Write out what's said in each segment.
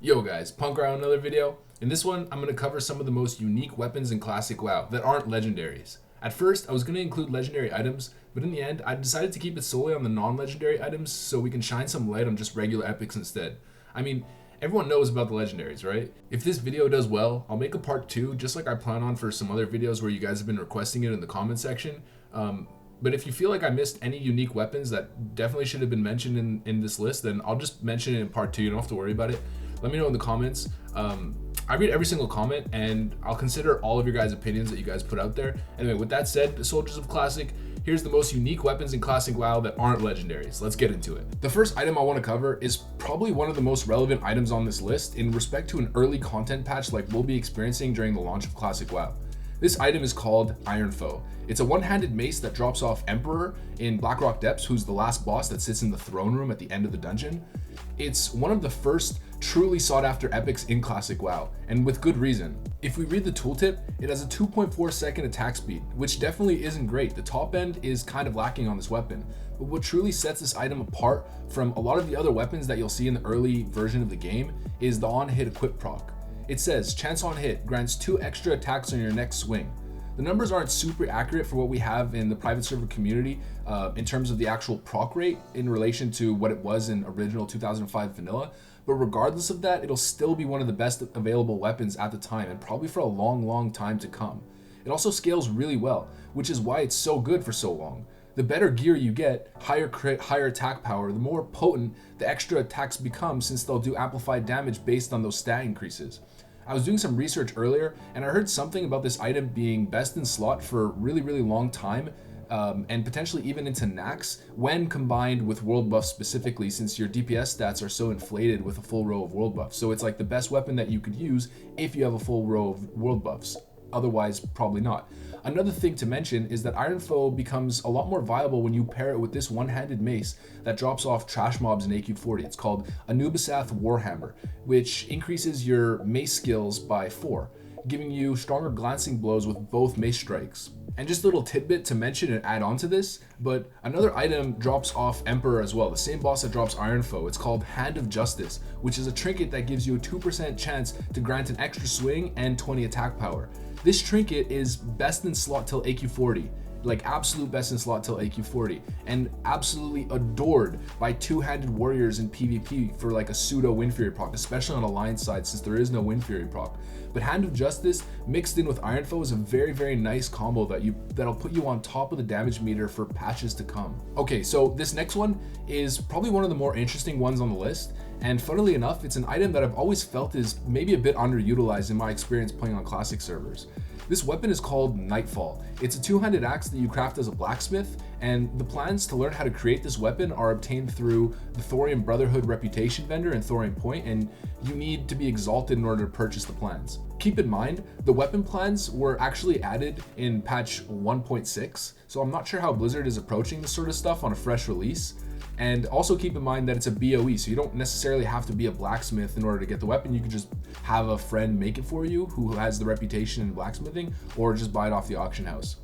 Yo guys, Punkrat on another video. In this one, I'm going to cover some of the most unique weapons in Classic WoW that aren't legendaries. At first, I was going to include legendary items, but in the end, I decided to keep it solely on the non-legendary items so we can shine some light on just regular epics instead. I mean, everyone knows about the legendaries, right? If this video does well, I'll make a part 2 just like I plan on for some other videos where you guys have been requesting it in the comment section. But if you feel like I missed any unique weapons that definitely should have been mentioned in this list, then I'll just mention it in part 2. You don't have to worry about it. Let me know in the comments. I read every single comment and I'll consider all of your guys' opinions that you guys put out there. Anyway, with that said, the Soldiers of Classic, here's the most unique weapons in Classic WoW that aren't legendaries. Let's get into it. The first item I want to cover is probably one of the most relevant items on this list in respect to an early content patch like we'll be experiencing during the launch of Classic WoW. This item is called Iron Foe. It's a one-handed mace that drops off Emperor in Blackrock Depths, who's the last boss that sits in the throne room at the end of the dungeon. It's one of the first truly sought-after epics in Classic WoW, and with good reason. If we read the tooltip, it has a 2.4 second attack speed, which definitely isn't great. The top end is kind of lacking on this weapon, but what truly sets this item apart from a lot of the other weapons that you'll see in the early version of the game is the on-hit equip proc. It says, chance on hit grants 2 extra attacks on your next swing. The numbers aren't super accurate for what we have in the private server community in terms of the actual proc rate in relation to what it was in original 2005 vanilla, but regardless of that, it'll still be one of the best available weapons at the time and probably for a long time to come. It also scales really well, which is why it's so good for so long. The better gear you get, higher crit, higher attack power, the more potent the extra attacks become since they'll do amplified damage based on those stat increases. I was doing some research earlier and I heard something about this item being best in slot for a really long time and potentially even into Nax when combined with world buffs specifically, since your DPS stats are so inflated with a full row of world buffs. So it's like the best weapon that you could use if you have a full row of world buffs. Otherwise, probably not. Another thing to mention is that Iron Foe becomes a lot more viable when you pair it with this one-handed mace that drops off trash mobs in AQ40. It's called Anubisath Warhammer, which increases your mace skills by 4, giving you stronger glancing blows with both mace strikes. And just a little tidbit to mention and add on to this, but another item drops off Emperor as well, the same boss that drops Iron Foe. It's called Hand of Justice, which is a trinket that gives you a 2% chance to grant an extra swing and 20 attack power. This trinket is best in slot till AQ40, like absolute best in slot till AQ40, and absolutely adored by two-handed warriors in PvP for like a pseudo Wind Fury proc, especially on Alliance side since there is no Wind Fury proc. But Hand of Justice mixed in with Iron Foe is a very nice combo that'll put you on top of the damage meter for patches to come. Okay, so this next one is probably one of the more interesting ones on the list, and funnily enough, it's an item that I've always felt is maybe a bit underutilized in my experience playing on classic servers. This weapon is called Nightfall. It's a two-handed axe that you craft as a blacksmith, and the plans to learn how to create this weapon are obtained through the Thorium Brotherhood reputation vendor in Thorium Point, and you need to be exalted in order to purchase the plans. Keep in mind, the weapon plans were actually added in patch 1.6, so I'm not sure how Blizzard is approaching this sort of stuff on a fresh release. And also keep in mind that it's a BOE, so you don't necessarily have to be a blacksmith in order to get the weapon. You could just have a friend make it for you who has the reputation in blacksmithing, or just buy it off the auction house.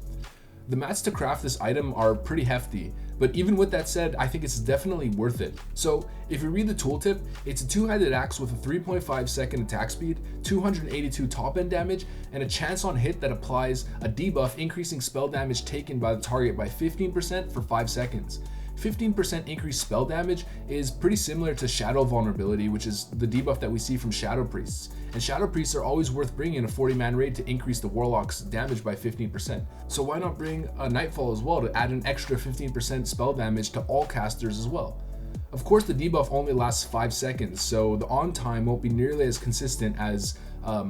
The mats to craft this item are pretty hefty, but even with that said, I think it's definitely worth it. So if you read the tooltip, it's a two-handed axe with a 3.5 second attack speed, 282 top end damage, and a chance on hit that applies a debuff increasing spell damage taken by the target by 15% for 5 seconds. 15% increased spell damage is pretty similar to Shadow Vulnerability, which is the debuff that we see from Shadow Priests. And Shadow Priests are always worth bringing in a 40-man raid to increase the Warlock's damage by 15%. So why not bring a Nightfall as well to add an extra 15% spell damage to all casters as well? Of course, the debuff only lasts 5 seconds, so the on time won't be nearly as consistent as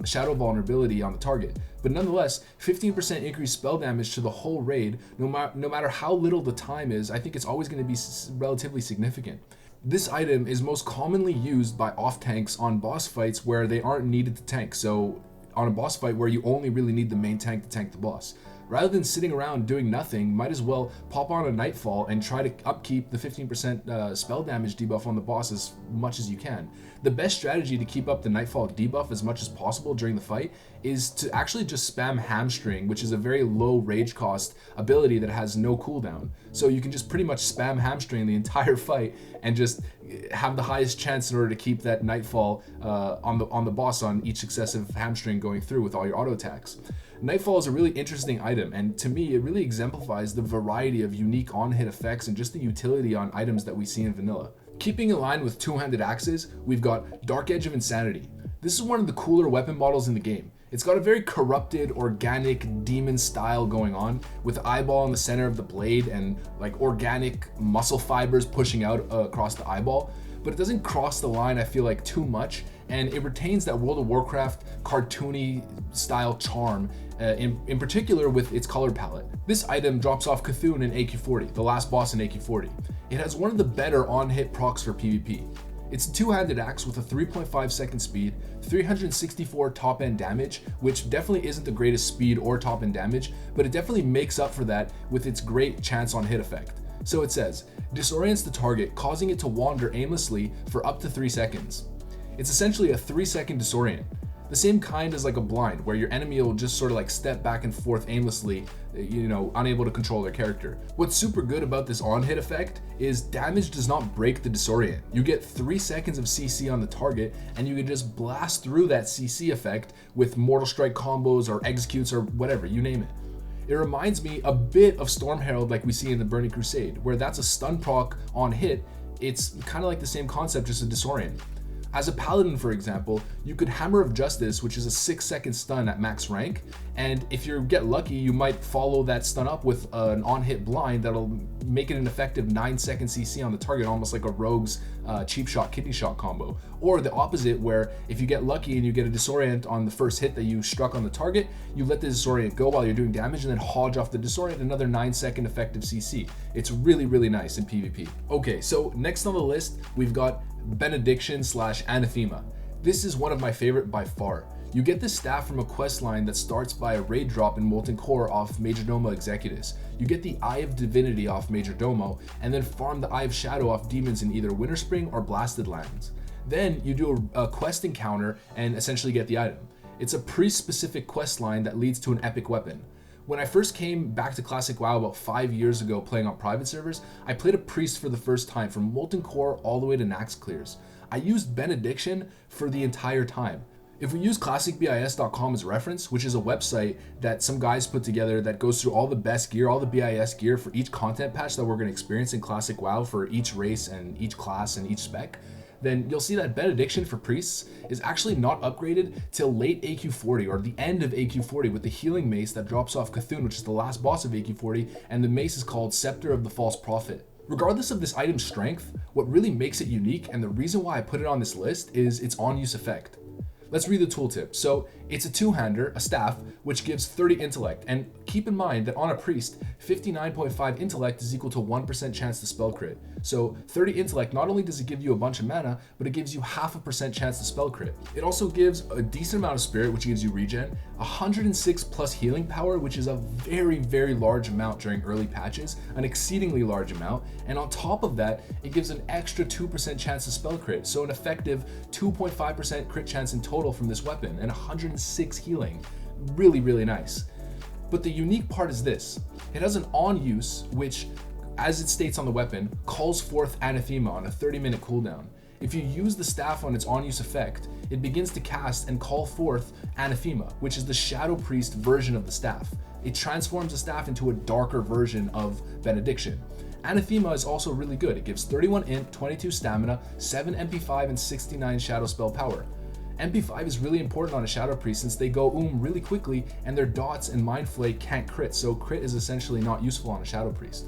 Shadow Vulnerability on the target, but nonetheless, 15% increased spell damage to the whole raid, no matter how little the time is. I think it's always going to be relatively significant. This item is most commonly used by off tanks on boss fights where they aren't needed to tank, so on a boss fight where you only really need the main tank to tank the boss. Rather than sitting around doing nothing, might as well pop on a Nightfall and try to upkeep the 15% spell damage debuff on the boss as much as you can. The best strategy to keep up the Nightfall debuff as much as possible during the fight is to actually just spam Hamstring, which is a very low rage cost ability that has no cooldown. So you can just pretty much spam Hamstring the entire fight and just have the highest chance in order to keep that Nightfall on the boss on each successive hamstring going through with all your auto attacks. Nightfall is a really interesting item, and to me it really exemplifies the variety of unique on-hit effects and just the utility on items that we see in vanilla. Keeping in line with two-handed axes, we've got Dark Edge of Insanity. This is one of the cooler weapon models in the game. It's got a very corrupted, organic demon style going on, with eyeball in the center of the blade and like organic muscle fibers pushing out across the eyeball, but it doesn't cross the line, I feel like, too much, and it retains that World of Warcraft cartoony style charm, in particular with its color palette. This item drops off Cthulhu in AQ40, the last boss in AQ40. It has one of the better on-hit procs for PvP. It's a two-handed axe with a 3.5 second speed, 364 top end damage, which definitely isn't the greatest speed or top end damage, but it definitely makes up for that with its great chance on hit effect. So it says, disorients the target, causing it to wander aimlessly for up to 3 seconds. It's essentially a 3-second disorient. The same kind as like a blind, where your enemy will just sort of like step back and forth aimlessly, unable to control their character. What's super good about this on-hit effect is damage does not break the disorient. You get 3 seconds of CC on the target, and you can just blast through that CC effect with Mortal Strike combos or executes or whatever, you name it. It reminds me a bit of Storm Herald like we see in the Burning Crusade, where that's a stun proc on hit. It's kind of like the same concept, just a disorient. As a paladin, for example, you could Hammer of Justice, which is a 6-second stun at max rank, and if you get lucky, you might follow that stun up with an on-hit blind that'll make it an effective 9-second CC on the target, almost like a rogue's cheap shot, kidney shot combo. Or the opposite, where if you get lucky and you get a disorient on the first hit that you struck on the target, you let the disorient go while you're doing damage and then hodge off the disorient another 9-second effective CC. It's really, really nice in PvP. Okay, so next on the list, we've got Benediction / Anathema. This is one of my favorite by far. You get this staff from a quest line that starts by a raid drop in Molten Core off Majordomo Executus. You get the Eye of Divinity off Majordomo, and then farm the Eye of Shadow off demons in either Winterspring or Blasted Lands. Then you do a quest encounter and essentially get the item. It's a priest-specific quest line that leads to an epic weapon. When I first came back to Classic WoW about 5 years ago playing on private servers, I played a priest for the first time from Molten Core all the way to Nax Clears. I used Benediction for the entire time. If we use classicbis.com as reference, which is a website that some guys put together that goes through all the best gear, all the BIS gear for each content patch that we're going to experience in Classic WoW for each race and each class and each spec, then you'll see that Benediction for priests is actually not upgraded till late AQ40 or the end of AQ40 with the healing mace that drops off Cthulhu, which is the last boss of AQ40, and the mace is called Scepter of the False Prophet. Regardless of this item's strength, what really makes it unique and the reason why I put it on this list is its on-use effect. Let's read the tooltip. So it's a two-hander, a staff, which gives 30 intellect, and keep in mind that on a priest, 59.5 intellect is equal to 1% chance to spell crit. So 30 intellect, not only does it give you a bunch of mana, but it gives you 0.5% chance to spell crit. It also gives a decent amount of spirit, which gives you regen, 106 plus healing power, which is a very, very large amount during early patches, an exceedingly large amount, and on top of that, it gives an extra 2% chance to spell crit, so an effective 2.5% crit chance in total from this weapon, and 106 healing. Really, really nice. But the unique part is this. It has an on use, which, as it states on the weapon, calls forth Anathema on a 30-minute cooldown. If you use the staff on its on-use effect, it begins to cast and call forth Anathema, which is the Shadow Priest version of the staff. It transforms the staff into a darker version of Benediction. Anathema is also really good. It gives 31 int, 22 stamina, 7 MP5, and 69 shadow spell power. MP5 is really important on a Shadow Priest since they go really quickly and their dots and Mind Flake can't crit, so crit is essentially not useful on a Shadow Priest.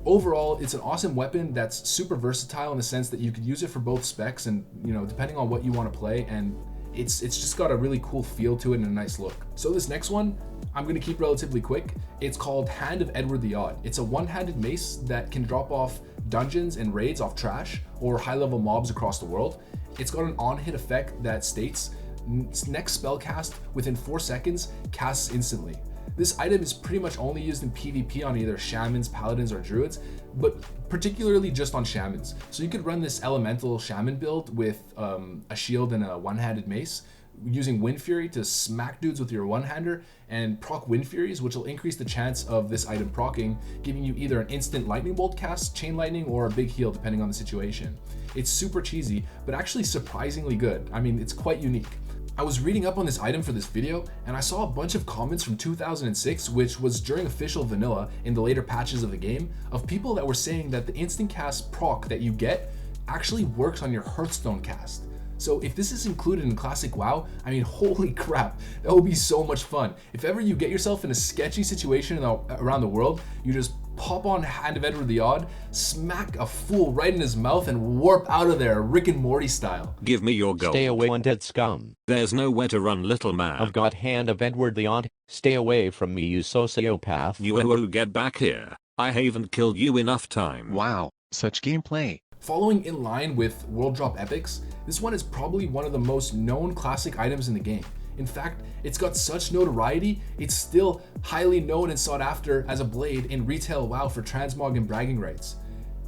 Overall, it's an awesome weapon that's super versatile in the sense that you could use it for both specs and, depending on what you want to play, and it's just got a really cool feel to it and a nice look. So this next one, I'm going to keep relatively quick. It's called Hand of Edward the Odd. It's a one-handed mace that can drop off dungeons and raids off trash or high-level mobs across the world. It's got an on-hit effect that states, next spell cast within 4 seconds, casts instantly. This item is pretty much only used in PvP on either shamans, paladins, or druids, but particularly just on shamans. So you could run this elemental shaman build with a shield and a one-handed mace, using Wind Fury to smack dudes with your one-hander, and proc Wind Furies, which will increase the chance of this item proccing, giving you either an instant lightning bolt cast, chain lightning, or a big heal depending on the situation. It's super cheesy, but actually surprisingly good. I mean, it's quite unique. I was reading up on this item for this video, and I saw a bunch of comments from 2006, which was during official vanilla in the later patches of the game, of people that were saying that the instant cast proc that you get actually works on your Hearthstone cast. So if this is included in Classic WoW, I mean, holy crap, that would be so much fun. If ever you get yourself in a sketchy situation around the world, you just pop on Hand of Edward the Odd, smack a fool right in his mouth, and warp out of there, Rick and Morty style. Give me your gold. Stay away, undead scum. There's nowhere to run, little man. I've got Hand of Edward the Odd. Stay away from me, you sociopath. You get back here. I haven't killed you enough time. Wow, such gameplay. Following in line with World Drop Epics, this one is probably one of the most known classic items in the game. In fact, it's got such notoriety, it's still highly known and sought after as a blade in retail WoW for transmog and bragging rights.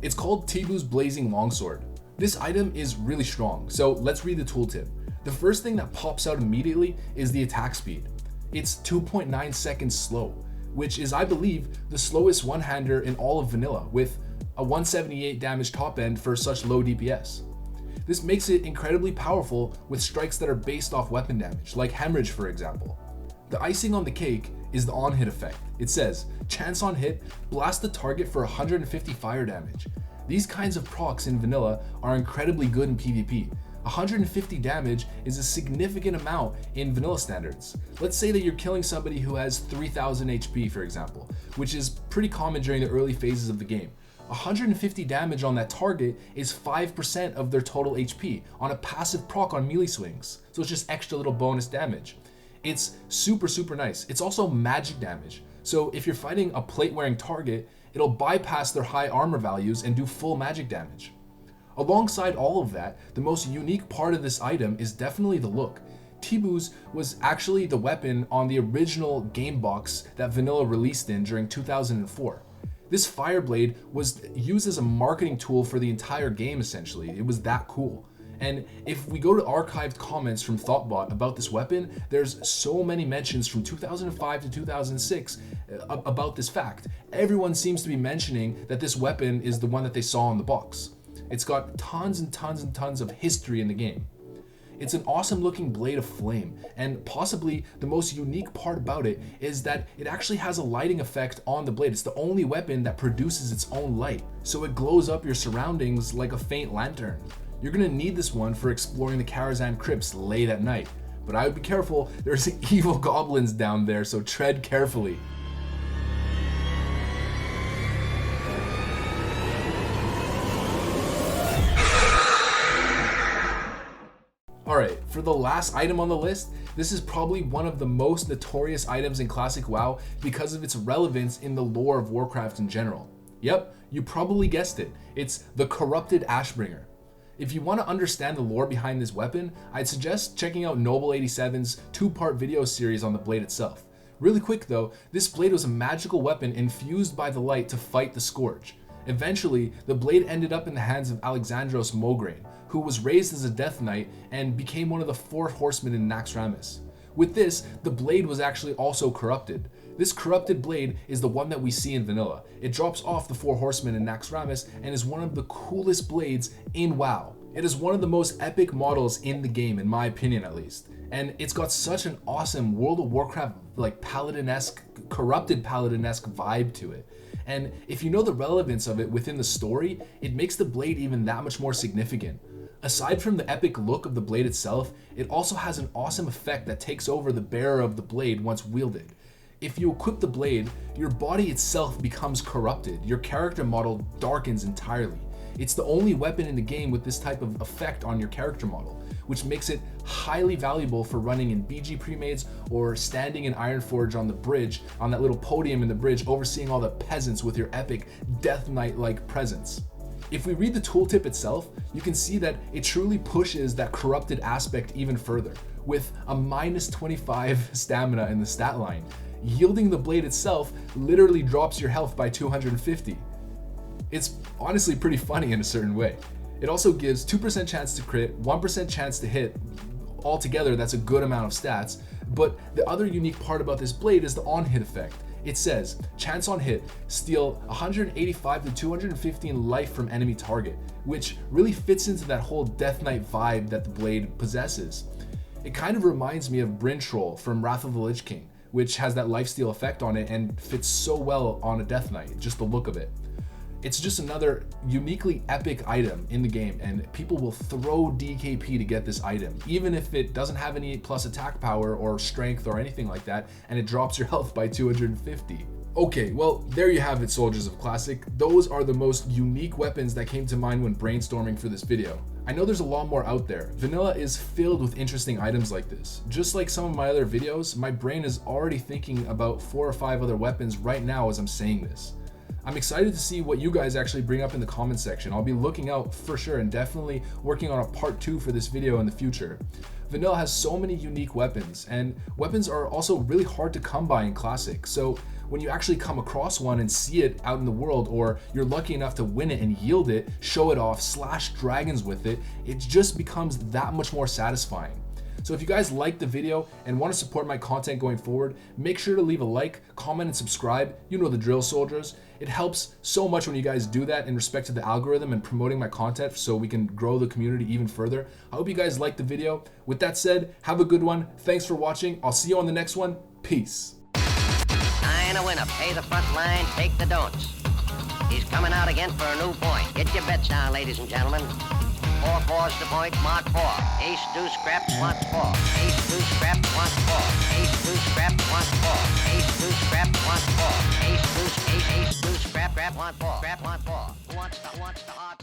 It's called Tibu's Blazing Longsword. This item is really strong, so let's read the tooltip. The first thing that pops out immediately is the attack speed. It's 2.9 seconds slow, which is, I believe, the slowest one-hander in all of vanilla, with a 178 damage top end for such low DPS. This makes it incredibly powerful with strikes that are based off weapon damage, like Hemorrhage for example. The icing on the cake is the on-hit effect. It says, chance on hit, blast the target for 150 fire damage. These kinds of procs in vanilla are incredibly good in PvP. 150 damage is a significant amount in vanilla standards. Let's say that you're killing somebody who has 3000 HP for example, which is pretty common during the early phases of the game. 150 damage on that target is 5% of their total HP on a passive proc on melee swings. So it's just extra little bonus damage. It's super nice. It's also magic damage. So if you're fighting a plate wearing target, it'll bypass their high armor values and do full magic damage. Alongside all of that, the most unique part of this item is definitely the look. Tibu's was actually the weapon on the original game box that vanilla released in during 2004. This Fireblade was used as a marketing tool for the entire game essentially. It was that cool. And if we go to archived comments from Thoughtbot about this weapon, there's so many mentions from 2005 to 2006 about this fact. Everyone seems to be mentioning that this weapon is the one that they saw in the box. It's got tons and tons of history in the game. It's an awesome looking blade of flame, and possibly the most unique part about it is that it actually has a lighting effect on the blade. It's the only weapon that produces its own light, so it glows up your surroundings like a faint lantern. You're gonna need this one for exploring the Karazhan crypts late at night, but I would be careful, there's evil goblins down there, so tread carefully. Alright, for the last item on the list, this is probably one of the most notorious items in Classic WoW because of its relevance in the lore of Warcraft in general. Yep, you probably guessed it. It's the Corrupted Ashbringer. If you want to understand the lore behind this weapon, I'd suggest checking out Noble87's two-part video series on the blade itself. Really quick though, this blade was a magical weapon infused by the light to fight the Scourge. Eventually, the blade ended up in the hands of Alexandros Mograine, who was raised as a Death Knight and became one of the 4 horsemen in Naxxramas. With this, the blade was actually also corrupted. This corrupted blade is the one that we see in vanilla. It drops off the 4 horsemen in Naxxramas and is one of the coolest blades in WoW. It is one of the most epic models in the game, in my opinion at least. And it's got such an awesome World of Warcraft like paladin-esque, corrupted paladin-esque vibe to it. And if you know the relevance of it within the story, it makes the blade even that much more significant. Aside from the epic look of the blade itself, it also has an awesome effect that takes over the bearer of the blade once wielded. If you equip the blade, your body itself becomes corrupted. Your character model darkens entirely. It's the only weapon in the game with this type of effect on your character model, which makes it highly valuable for running in BG premades or standing in Ironforge on the bridge, on that little podium in the bridge, overseeing all the peasants with your epic Death Knight-like presence. If we read the tooltip itself, you can see that it truly pushes that corrupted aspect even further, with a minus 25 stamina in the stat line. Yielding the blade itself literally drops your health by 250. It's honestly pretty funny in a certain way. It also gives 2% chance to crit, 1% chance to hit, altogether, that's a good amount of stats. But the other unique part about this blade is the on-hit effect. It says, chance on hit, steal 185 to 215 life from enemy target, which really fits into that whole Death Knight vibe that the blade possesses. It kind of reminds me of Bryn Troll from Wrath of the Lich King, which has that lifesteal effect on it and fits so well on a Death Knight, just the look of it. It's just another uniquely epic item in the game, and people will throw DKP to get this item, even if it doesn't have any plus attack power or strength or anything like that, and it drops your health by 250. Okay, well, there you have it, Soldiers of Classic. Those are the most unique weapons that came to mind when brainstorming for this video. I know there's a lot more out there. Vanilla is filled with interesting items like this. Just like some of my other videos, my brain is already thinking about 4 or 5 other weapons right now as I'm saying this. I'm excited to see what you guys actually bring up in the comment section. I'll be looking out for sure and definitely working on a part 2 for this video in the future. Vanilla has so many unique weapons, and weapons are also really hard to come by in Classic. So when you actually come across one and see it out in the world, or you're lucky enough to win it and yield it, show it off, slash dragons with it, it just becomes that much more satisfying. So if you guys liked the video and want to support my content going forward, make sure to leave a like, comment, and subscribe. You know the drill, soldiers. It helps so much when you guys do that in respect to the algorithm and promoting my content so we can grow the community even further. I hope you guys liked the video. With that said, have a good one. Thanks for watching. I'll see you on the next one. Peace. Nine a winner. Pay the front line, take the don'ts. He's coming out again for a new point. Get your bets down, ladies and gentlemen. 4 fours to point, mark 4. Ace, deuce, scraps, wants 4. Ace, deuce, scraps, wants 4. Ace, deuce, scraps, wants 4. Ace, deuce, scraps, wants 4. Ace, deuce, ace, deuce, scrap, wants 4. Scrap, wants 4. Who wants the hard